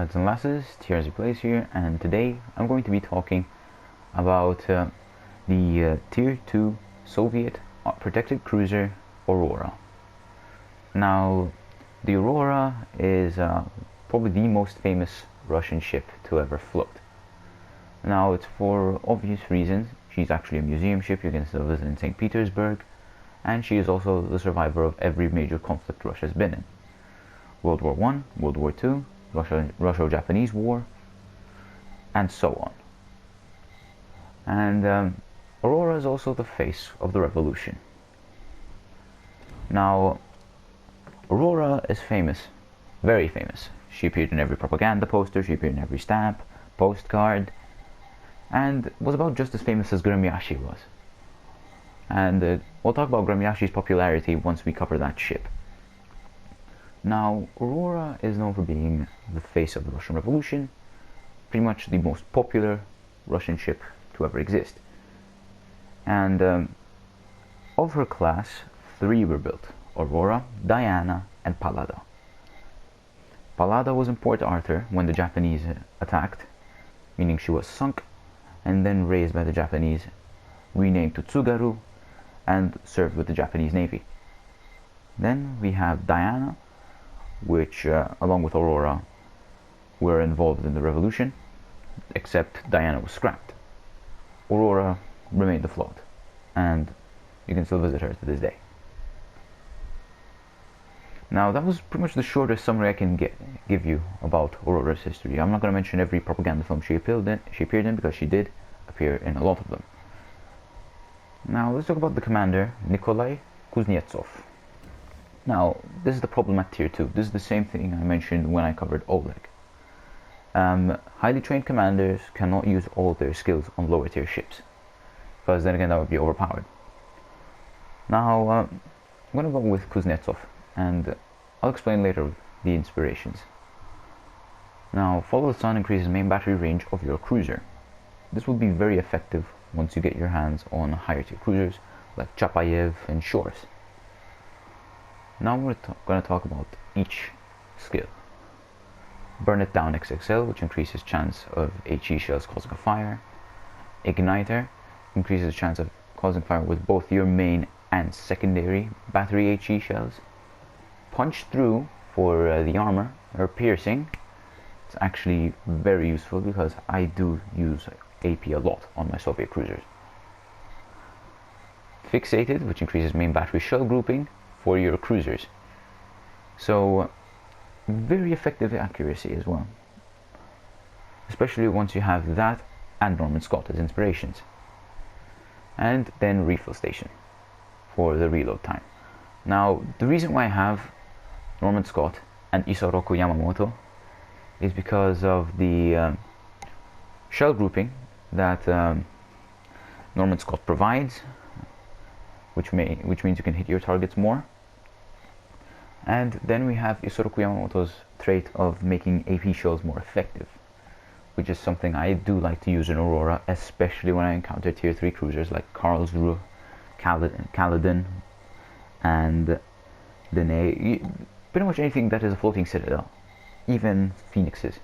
lads and lasses, TRZ Plays here, and today I'm going to be talking about the Tier 2 Soviet protected cruiser Aurora. Now, the Aurora is probably the most famous Russian ship to ever float. Now, it's for obvious reasons. She's actually a museum ship you can still visit in St. Petersburg, and she is also the survivor of every major conflict Russia's been in. World War I, World War II, Russo-Japanese War, and so on. And Aurora is also the face of the revolution. Now, Aurora is famous, very famous. She appeared in every propaganda poster, she appeared in every stamp, postcard, and was about just as famous as Gremyashi was. And we'll talk about Gremyashi's popularity once we cover that ship. Now, Aurora is known for being the face of the Russian Revolution, pretty much the most popular Russian ship to ever exist. And of her class, 3 were built: Aurora, Diana, and Pallada. Pallada was in Port Arthur when the Japanese attacked, meaning she was sunk and then raised by the Japanese, renamed to Tsugaru, and served with the Japanese Navy. Then we have Diana, which, along with Aurora, were involved in the revolution, except Diana was scrapped. Aurora remained afloat, and you can still visit her to this day. Now, that was pretty much the shortest summary I can give you about Aurora's history. I'm not going to mention every propaganda film she appeared in because she did appear in a lot of them. Now, let's talk about the commander, Nikolai Kuznetsov. Now, this is the problem at Tier 2. This is the same thing I mentioned when I covered Oleg. Highly trained commanders cannot use all their skills on lower tier ships, because then again that would be overpowered. Now, I'm going to go with Kuznetsov, and I'll explain later the inspirations. Now, Follow the Sun increases main battery range of your cruiser. This will be very effective once you get your hands on higher tier cruisers like Chapayev and Shores. Now we're going to talk about each skill. Burn It Down XXL, which increases chance of HE shells causing a fire. Igniter increases chance of causing fire with both your main and secondary battery HE shells. Punch Through for the armor, or piercing. It's actually very useful because I do use AP a lot on my Soviet cruisers. Fixated, which increases main battery shell grouping for your cruisers. So, very effective accuracy as well. Especially once you have that and Norman Scott as inspirations. And then Refill Station for the reload time. Now, the reason why I have Norman Scott and Isoroku Yamamoto is because of the shell grouping that Norman Scott provides, which means you can hit your targets more. And then we have Isoroku Yamamoto's trait of making AP shells more effective, which is something I do like to use in Aurora, especially when I encounter tier 3 cruisers like Karlsruhe, Kaledin, and Dene. Pretty much anything that is a floating citadel, even Phoenixes.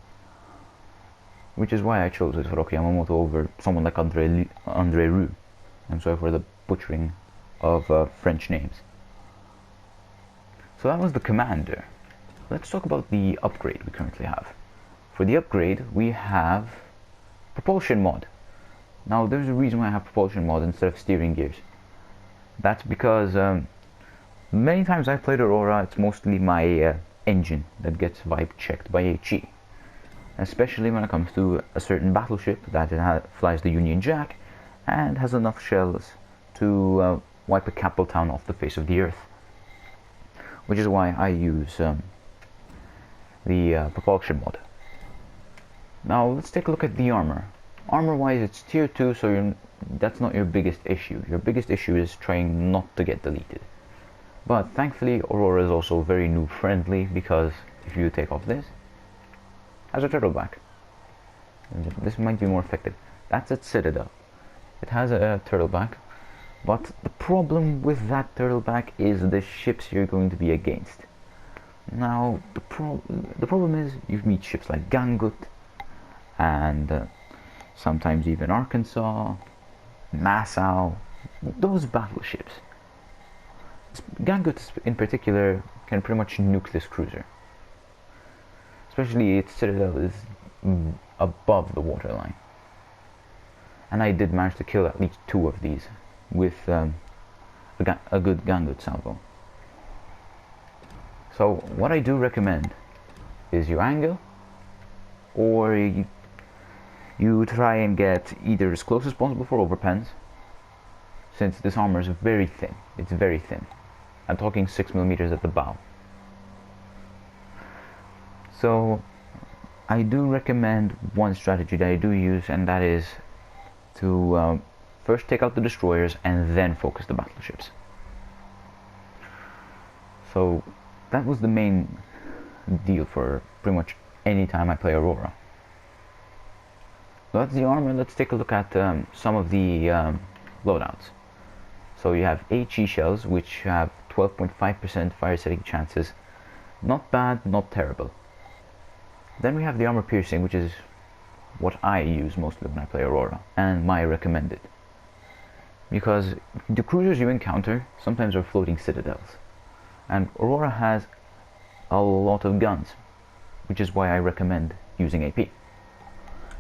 Which is why I chose Isoroku Yamamoto over someone like Andre Roux. I'm sorry for the butchering of French names. So that was the commander. Let's talk about the upgrade we currently have. For the upgrade, we have propulsion mod. Now, there's a reason why I have propulsion mod instead of steering gears. That's because many times I've played Aurora, it's mostly my engine that gets vibe checked by HE. Especially when it comes to a certain battleship that flies the Union Jack and has enough shells to wipe a capital town off the face of the earth. Which is why I use the propulsion mod. Now let's take a look at the armor. Armor wise, it's tier 2, so that's not your biggest issue. Your biggest issue is trying not to get deleted. But thankfully Aurora is also very noob friendly, because if you take off this, it has a turtle back. This might be more effective. That's its Citadel. It has a turtle back. But the problem with that turtleback is the ships you're going to be against. Now, the problem is you meet ships like Gangut and sometimes even Arkansas, Nassau, those battleships. Gangut in particular can pretty much nuke this cruiser. Especially its citadel is above the waterline. And I did manage to kill at least 2 of these with a good Gangut salvo. So what I do recommend is you angle, or you try and get either as close as possible for overpens, since this armor is very thin. It's very thin. I'm talking 6mm at the bow. So I do recommend one strategy that I do use, and that is to first take out the destroyers and then focus the battleships. So that was the main deal for pretty much any time I play Aurora. So that's the armor. Let's take a look at some of the loadouts. So you have HE shells, which have 12.5% fire setting chances. Not bad, not terrible. Then we have the armor piercing, which is what I use mostly when I play Aurora, and my recommended. Because the cruisers you encounter sometimes are floating citadels, and Aurora has a lot of guns, which is why I recommend using AP.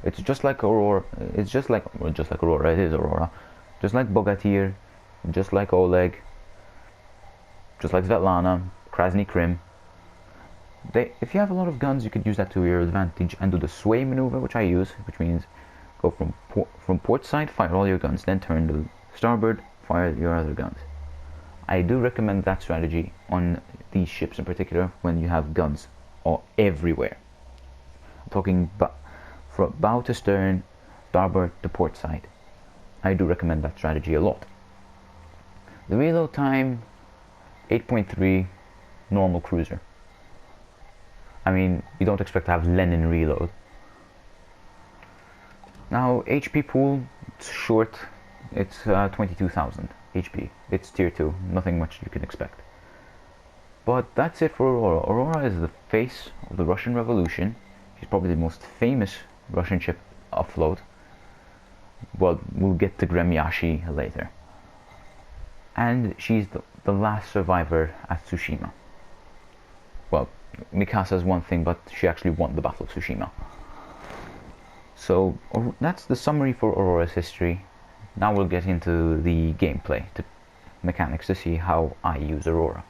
It's just like Aurora, it is Aurora, just like Bogatyr, just like Oleg, just like Svetlana, Krasny Krim. If you have a lot of guns, you could use that to your advantage and do the sway maneuver, which I use, which means go from port side, fire all your guns, then turn to starboard, fire your other guns. I do recommend that strategy on these ships in particular when you have guns everywhere. I'm talking from bow to stern, starboard to port side. I do recommend that strategy a lot. The reload time, 8.3, normal cruiser. I mean, you don't expect to have Lenin reload. Now, HP pool, it's short. It's 22,000 HP. It's tier 2, nothing much you can expect. But that's it for Aurora. Aurora is the face of the Russian Revolution. She's probably the most famous Russian ship afloat. Well, we'll get to Gremyashi later. And she's the last survivor at Tsushima. Well, Mikasa's one thing, but she actually won the Battle of Tsushima. So that's the summary for Aurora's history. Now we'll get into the gameplay mechanics to see how I use Aurora.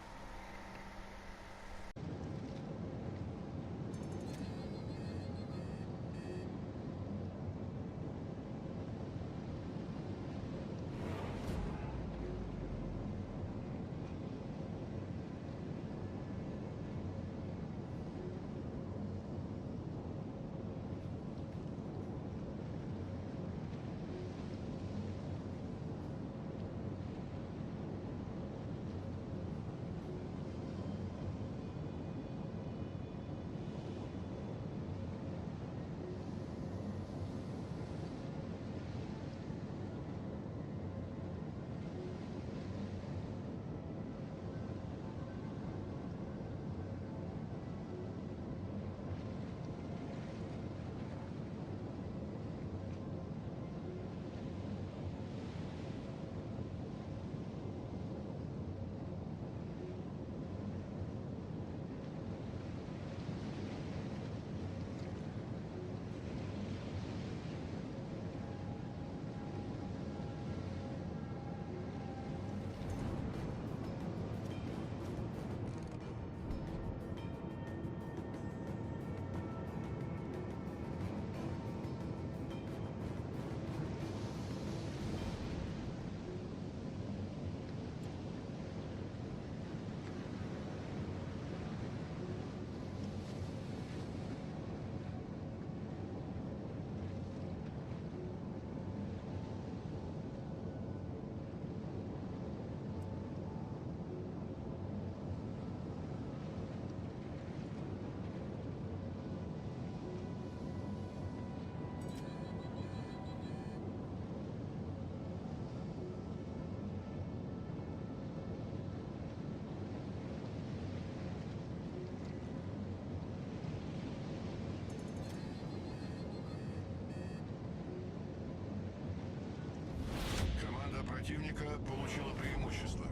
Разведка получила преимущество.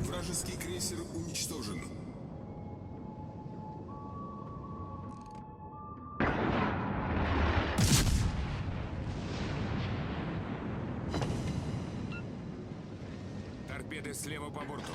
Вражеский крейсер уничтожен. Торпеды слева по борту.